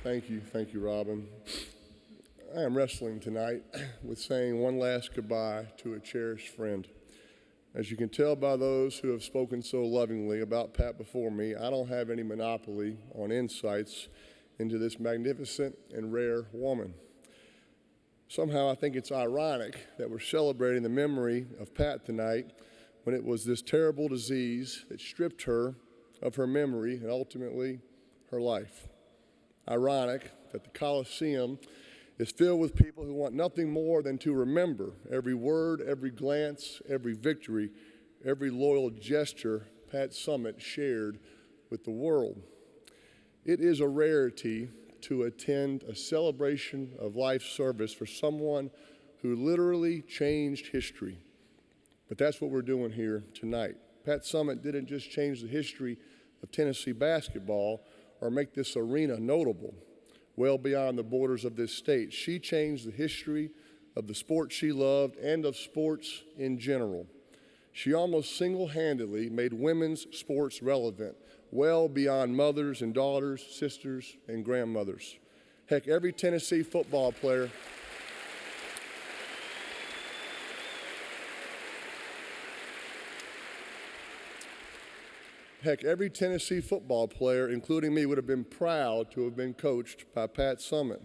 Thank you, Robin. I am wrestling tonight with saying one last goodbye to a cherished friend. As you can tell by those who have spoken so lovingly about Pat before me, I don't have any monopoly on insights into this magnificent and rare woman. Somehow I think it's ironic that we're celebrating the memory of Pat tonight when it was this terrible disease that stripped her of her memory and ultimately her life. Ironic that the Coliseum is filled with people who want nothing more than to remember every word, every glance, every victory, every loyal gesture Pat Summitt shared with the world. It is a rarity to attend a celebration of life service for someone who literally changed history. But that's what we're doing here tonight. Pat Summitt didn't just change the history of Tennessee basketball or make this arena notable well beyond the borders of this state. She changed the history of the sport she loved and of sports in general. She almost single-handedly made women's sports relevant, well beyond mothers and daughters, sisters and grandmothers. Heck, every Tennessee football player including me, would have been proud to have been coached by Pat Summitt.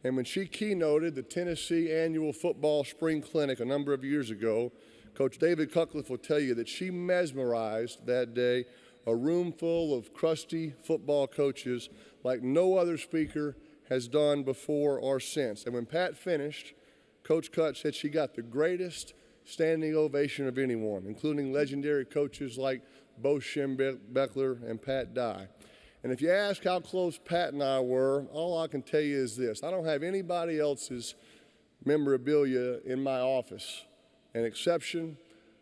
And when she keynoted the Tennessee Annual Football Spring Clinic a number of years ago, Coach David Cutcliffe will tell you that she mesmerized that day a room full of crusty football coaches like no other speaker has done before or since. And when Pat finished, Coach Cut said she got the greatest standing ovation of anyone, including legendary coaches like Bo Schembechler and Pat Dye. And if you ask how close Pat and I were, all I can tell you is this: I don't have anybody else's memorabilia in my office. An exception,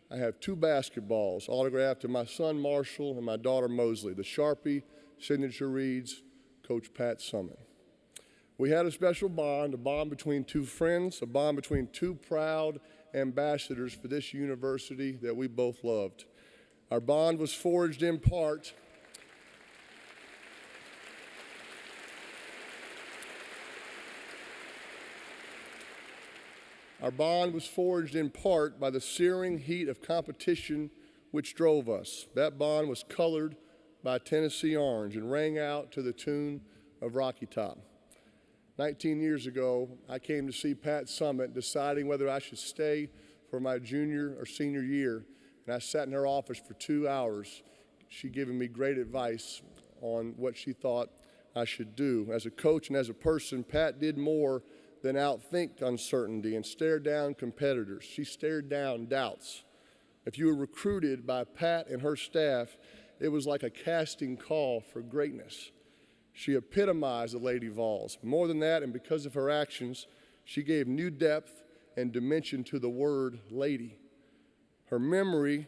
I have 2 basketballs autographed to my son Marshall and my daughter Mosley. The Sharpie signature reads, Coach Pat Summitt. We had a special bond, a bond between 2 friends, a bond between 2 proud ambassadors for this university that we both loved. Our bond was forged in part by the searing heat of competition which drove us. That bond was colored by Tennessee orange and rang out to the tune of Rocky Top. 19 years ago, I came to see Pat Summitt deciding whether I should stay for my junior or senior year, and I sat in her office for 2 hours. She giving me great advice on what she thought I should do. As a coach and as a person, Pat did more than outthink uncertainty and stare down competitors. She stared down doubts. If you were recruited by Pat and her staff, it was like a casting call for greatness. She epitomized the Lady Vols. More than that, and because of her actions, she gave new depth and dimension to the word lady. Her memory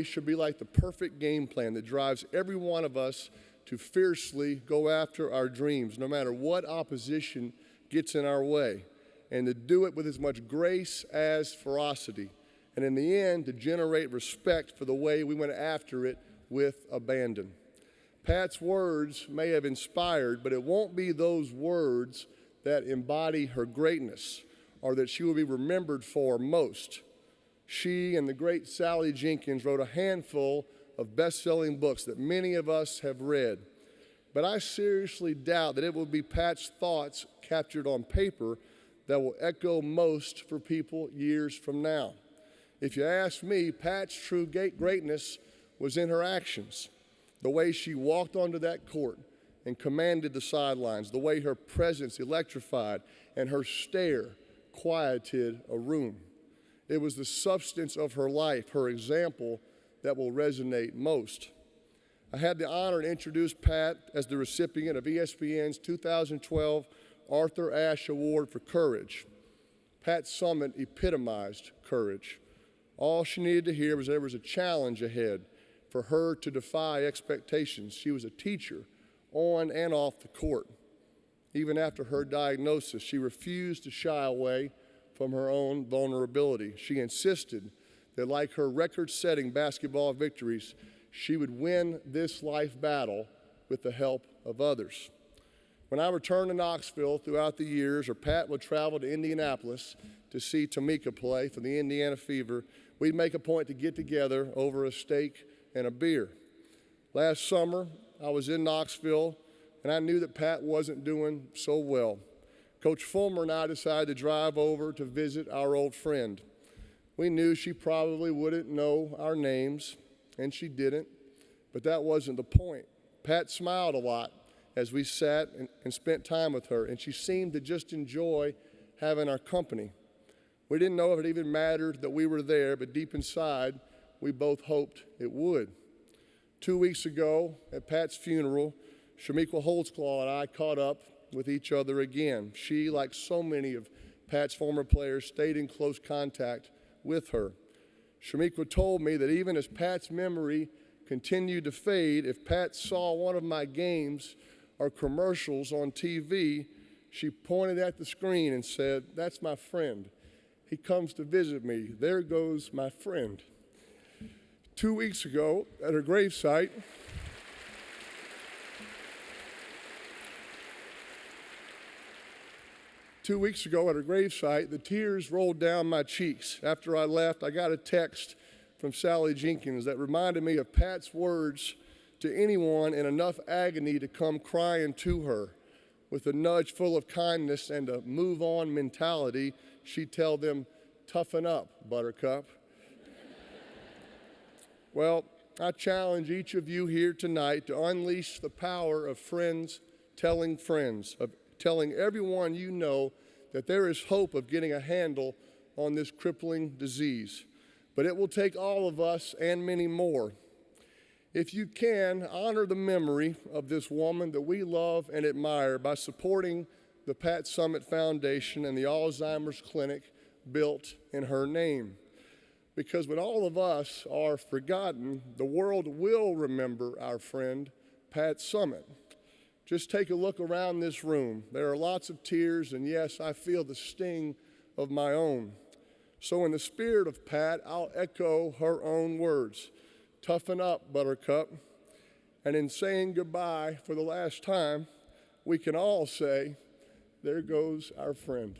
should be like the perfect game plan that drives every one of us to fiercely go after our dreams, no matter what opposition gets in our way, and to do it with as much grace as ferocity, and in the end, to generate respect for the way we went after it with abandon. Pat's words may have inspired, but it won't be those words that embody her greatness or that she will be remembered for most. She and the great Sally Jenkins wrote a handful of best-selling books that many of us have read. But I seriously doubt that it will be Pat's thoughts captured on paper that will echo most for people years from now. If you ask me, Pat's true greatness was in her actions. The way she walked onto that court and commanded the sidelines, the way her presence electrified and her stare quieted a room. It was the substance of her life, her example, that will resonate most. I had the honor to introduce Pat as the recipient of ESPN's 2012 Arthur Ashe Award for Courage. Pat Summitt epitomized courage. All she needed to hear was there was a challenge ahead for her to defy expectations. She was a teacher on and off the court. Even after her diagnosis, she refused to shy away from her own vulnerability. She insisted that, like her record-setting basketball victories, she would win this life battle with the help of others. When I returned to Knoxville throughout the years, or Pat would travel to Indianapolis to see Tamika play for the Indiana Fever, we'd make a point to get together over a steak and a beer. Last summer, I was in Knoxville, and I knew that Pat wasn't doing so well. Coach Fulmer and I decided to drive over to visit our old friend. We knew she probably wouldn't know our names, and she didn't, but that wasn't the point. Pat smiled a lot as we sat and spent time with her, and she seemed to just enjoy having our company. We didn't know if it even mattered that we were there, but deep inside, we both hoped it would. 2 weeks ago, at Pat's funeral, Shamiqua Holtzclaw and I caught up with each other again. She, like so many of Pat's former players, stayed in close contact with her. Shamiqua told me that even as Pat's memory continued to fade, if Pat saw one of my games or commercials on TV, she pointed at the screen and said, "That's my friend. He comes to visit me. There goes my friend." 2 weeks ago at her gravesite, the tears rolled down my cheeks. After I left, I got a text from Sally Jenkins that reminded me of Pat's words to anyone in enough agony to come crying to her. With a nudge full of kindness and a move-on mentality, she'd tell them, "Toughen up, Buttercup." Well, I challenge each of you here tonight to unleash the power of friends, of telling everyone you know that there is hope of getting a handle on this crippling disease. But it will take all of us and many more. If you can, honor the memory of this woman that we love and admire by supporting the Pat Summitt Foundation and the Alzheimer's Clinic built in her name. Because when all of us are forgotten, the world will remember our friend, Pat Summitt. Just take a look around this room. There are lots of tears, and yes, I feel the sting of my own. So in the spirit of Pat, I'll echo her own words. Toughen up, Buttercup. And in saying goodbye for the last time, we can all say, there goes our friend.